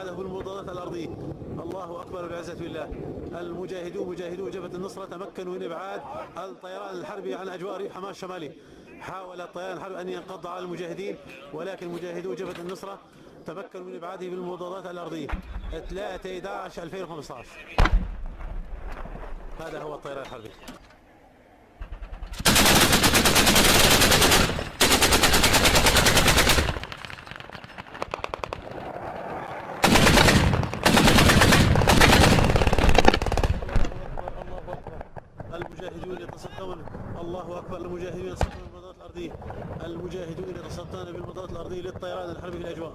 إبعاده بالمضادات الأرضية. الله أكبر والعزة بالله. المجاهدون مجاهدو جبهة النصرة تمكنوا من إبعاد الطيران الحربي عن أجواء ريف حماة الشمالي. حاول الطيران الحربي أن ينقض على المجاهدين، ولكن مجاهدو جبهة النصرة تمكنوا من إبعاده بالمضادات الأرضية. 3/11/2015. هذا هو الطيران الحربي. المجاهدون يتصدون، الله أكبر، المجاهدون يتصدون بالمضادات الأرضية. المجاهدون يتصدون بالمضادات الأرضية للطيران الحربي في الأجواء.